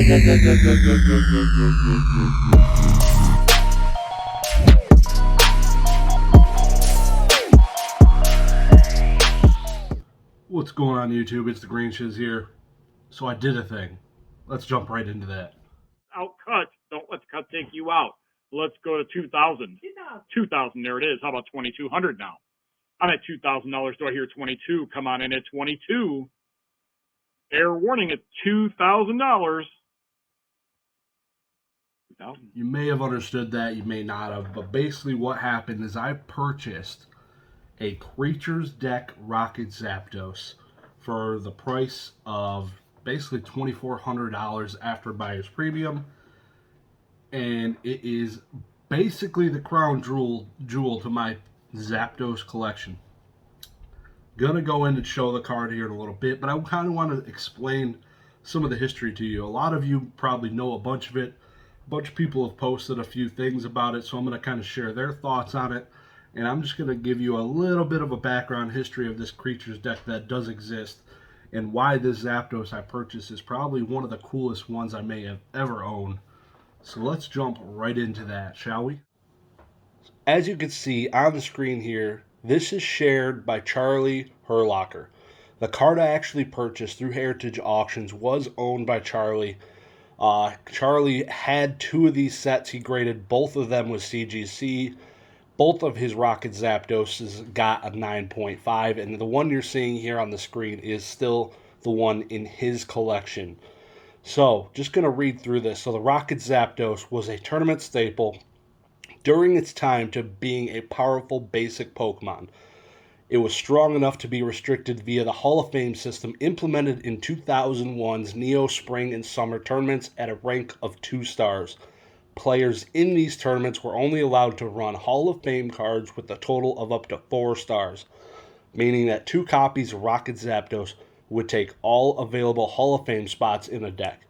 What's going on YouTube? It's the Green Shiz here. So I did a thing. Let's jump right into that. Out cut. Don't let the cut take you out. Let's go to 2,000. 2,000. There it is. How about 2,200 now? I'm at $2,000. Do I hear 22? Come on in at 22. Air warning at $2,000. You may have understood that, you may not have, but basically what happened is I purchased a Creatures Deck Rocket Zapdos for the price of basically $2,400 after buyer's premium, and it is basically the crown jewel to my Zapdos collection. Gonna go in and show the card here in a little bit, but I kind of want to explain some of the history to you. A lot of you probably know a bunch of it. A bunch of people have posted a few things about it, so I'm going to kind of share their thoughts on it. And I'm just going to give you a little bit of a background history of this Creatures deck that does exist, and why this Zapdos I purchased is probably one of the coolest ones I may have ever owned. So let's jump right into that, shall we? As you can see on the screen here, this is shared by Charlie Herlocker. The card I actually purchased through Heritage Auctions was owned by Charlie. Charlie had two of these sets. He graded both of them with CGC. Both of his Rocket Zapdoses got a 9.5, and the one you're seeing here on the screen is still the one in his collection. So, just going to read through this. So, the Rocket Zapdos was a tournament staple during its time to being a powerful basic Pokemon. It was strong enough to be restricted via the Hall of Fame system implemented in 2001's Neo Spring and Summer tournaments at a rank of 2 stars. Players in these tournaments were only allowed to run Hall of Fame cards with a total of up to 4 stars, meaning that 2 copies of Rocket Zapdos would take all available Hall of Fame spots in a deck.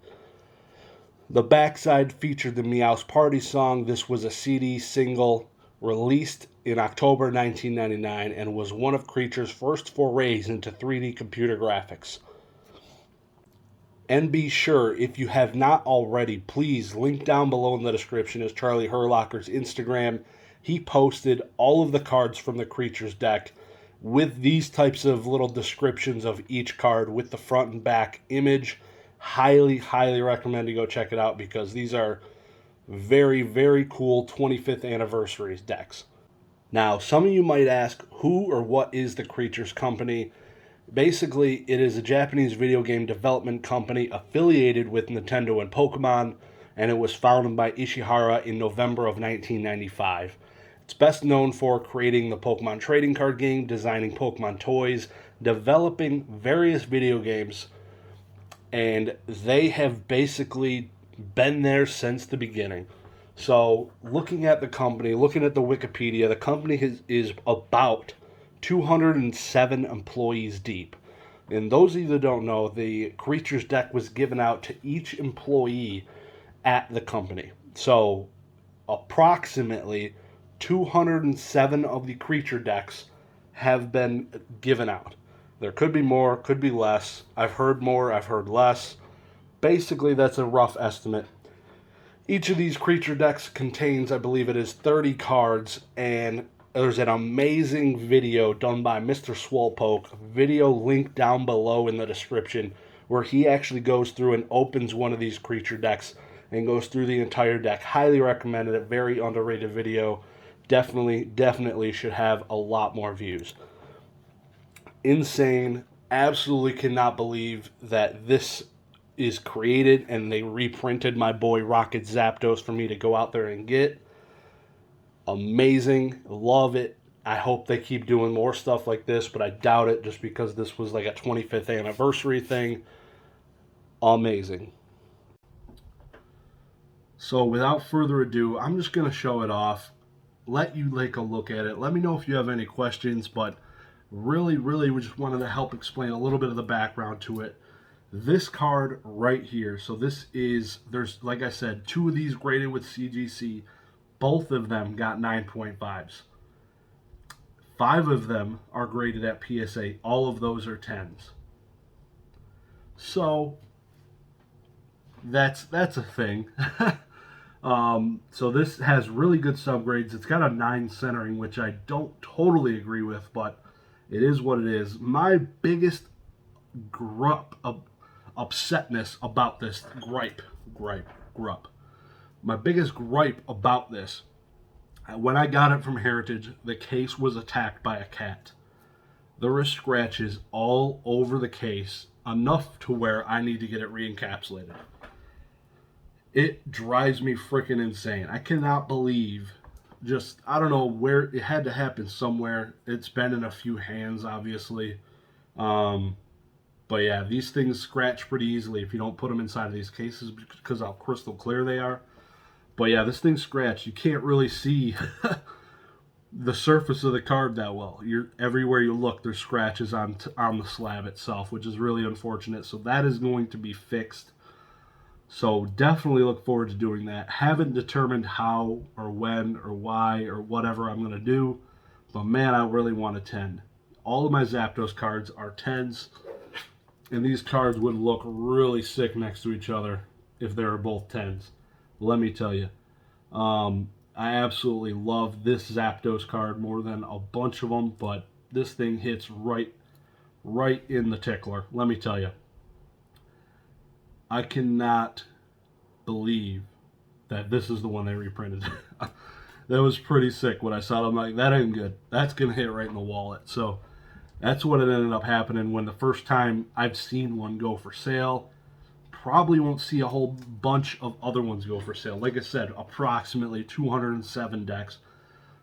The backside featured the Meow's Party song. This was a CD single released in October 1999 and was one of Creature's first forays into 3D computer graphics. And be sure, if you have not already, please link down below in the description is Charlie Herlocker's Instagram. He posted all of the cards from the Creatures deck with these types of little descriptions of each card with the front and back image. Highly recommend you go check it out because these are very cool 25th anniversary decks. Now, some of you might ask, who or what is the Creatures company? Basically, it is a Japanese video game development company affiliated with Nintendo and Pokemon, and it was founded by Ishihara in November of 1995. It's best known for creating the Pokemon trading card game, designing Pokemon toys, developing various video games, and they have basically been there since the beginning. So, looking at the company, looking at the Wikipedia, the company is about 207 employees deep. And those of you that don't know, the Creatures deck was given out to each employee at the company. So, approximately 207 of the Creature decks have been given out. There could be more, could be less. I've heard more, I've heard less. Basically, that's a rough estimate. Each of these Creature decks contains, I believe it is 30 cards, and there's an amazing video done by Mr. Swolpoke, video linked down below in the description, where he actually goes through and opens one of these Creature decks and goes through the entire deck. Highly recommended it. Very underrated video. Definitely should have a lot more views. Insane. Absolutely cannot believe that this is created and they reprinted my boy Rocket Zapdos for me to go out there and get. Amazing. Love it. I hope they keep doing more stuff like this, but I doubt it just because this was like a 25th anniversary thing. Amazing. So without further ado, I'm just going to show it off. Let you take a look at it. Let me know if you have any questions, but really we just wanted to help explain a little bit of the background to it. This card right here, so this is, there's, like I said, 2 of these graded with CGC. Both of them got 9.5s. 5 of them are graded at PSA. All of those are 10s. So, that's a thing. So this has really good subgrades. It's got a 9 centering, which I don't totally agree with, but it is what it is. My biggest upsetness about this grup. My biggest gripe about this, when I got it from Heritage, the case was attacked by a cat. There were scratches all over the case, enough to where I need to get it re-encapsulated. It drives me freaking insane. I cannot believe, I don't know where, it had to happen somewhere. It's been in a few hands, obviously. But yeah, these things scratch pretty easily if you don't put them inside of these cases because how crystal clear they are. But yeah, this thing scratched. You can't really see the surface of the card that well. Everywhere you look, there's scratches on the slab itself, which is really unfortunate. So that is going to be fixed. So definitely look forward to doing that. Haven't determined how or when or why or whatever I'm going to do. But man, I really want a 10. All of my Zapdos cards are 10s. And these cards would look really sick next to each other if they were both 10s. Let me tell you. I absolutely love this Zapdos card more than a bunch of them. But this thing hits right in the tickler. Let me tell you. I cannot believe that this is the one they reprinted. That was pretty sick. When I saw it, I'm like, that ain't good. That's going to hit right in the wallet. So that's what it ended up happening when the first time I've seen one go for sale. Probably won't see a whole bunch of other ones go for sale. Like I said, approximately 207 decks.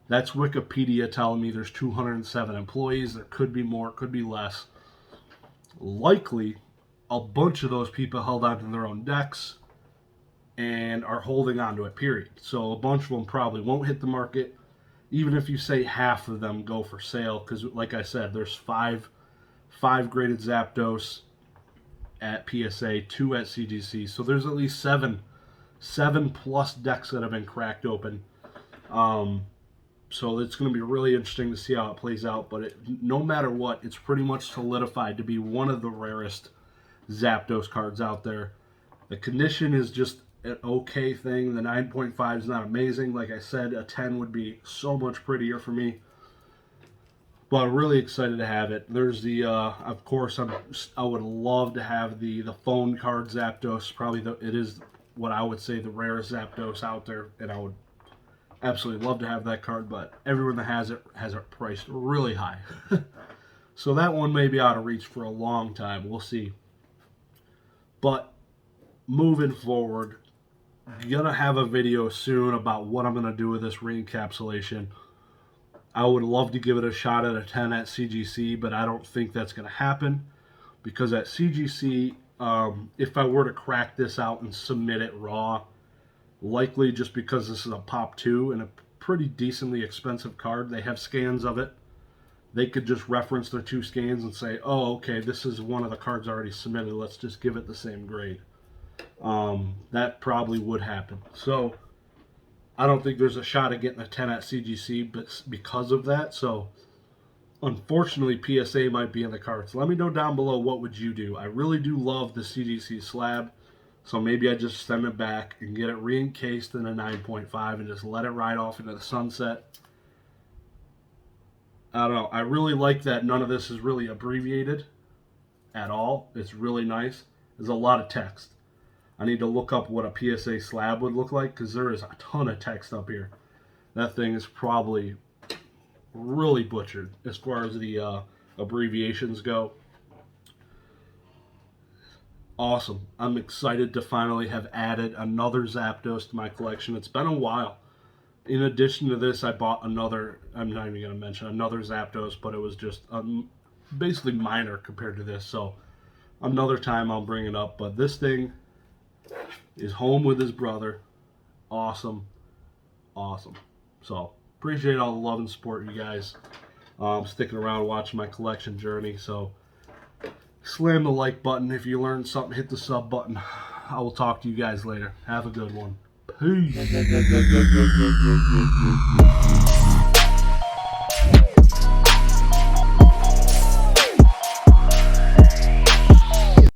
That's Wikipedia telling me there's 207 employees. There could be more, could be less. Likely, a bunch of those people held on to their own decks and are holding on to it, period. So a bunch of them probably won't hit the market, even if you say half of them go for sale, because like I said, there's five graded Zapdos at PSA, 2 at CGC, so there's at least seven plus decks that have been cracked open. So it's going to be really interesting to see how it plays out, but no matter what, it's pretty much solidified to be one of the rarest Zapdos cards out there. The condition is just an okay thing. The 9.5 is not amazing. Like I said, a 10 would be so much prettier for me. But I'm really excited to have it. There's the, of course, I would love to have the phone card Zapdos. Probably it is what I would say the rarest Zapdos out there, and I would absolutely love to have that card. But everyone that has it priced really high. So that one may be out of reach for a long time. We'll see. But moving forward, gonna have a video soon about what I'm gonna do with this re-encapsulation. I would love to give it a shot at a 10 at CGC, but I don't think that's gonna happen because at CGC, if I were to crack this out and submit it raw, likely just because this is a Pop 2 and a pretty decently expensive card, they have scans of it. They could just reference their 2 scans and say, oh, okay, this is one of the cards already submitted. Let's just give it the same grade. That probably would happen. So I don't think there's a shot at getting a 10 at CGC but because of that. So unfortunately, PSA might be in the cards. Let me know down below, what would you do? I really do love the CGC slab. So maybe I just send it back and get it re-encased in a 9.5 and just let it ride off into the sunset. I don't know. I really like that none of this is really abbreviated at all. It's really nice. There's a lot of text. I need to look up what a PSA slab would look like because there is a ton of text up here. That thing is probably really butchered as far as the abbreviations go. Awesome. I'm excited to finally have added another Zapdos to my collection. It's been a while. In addition to this, I bought another, I'm not even going to mention another Zapdos, but it was just basically minor compared to this. So another time I'll bring it up. But this thing is home with his brother. Awesome. Awesome. So appreciate all the love and support, you guys. Sticking around watching my collection journey. So slam the like button. If you learned something, hit the sub button. I will talk to you guys later. Have a good one. Peace.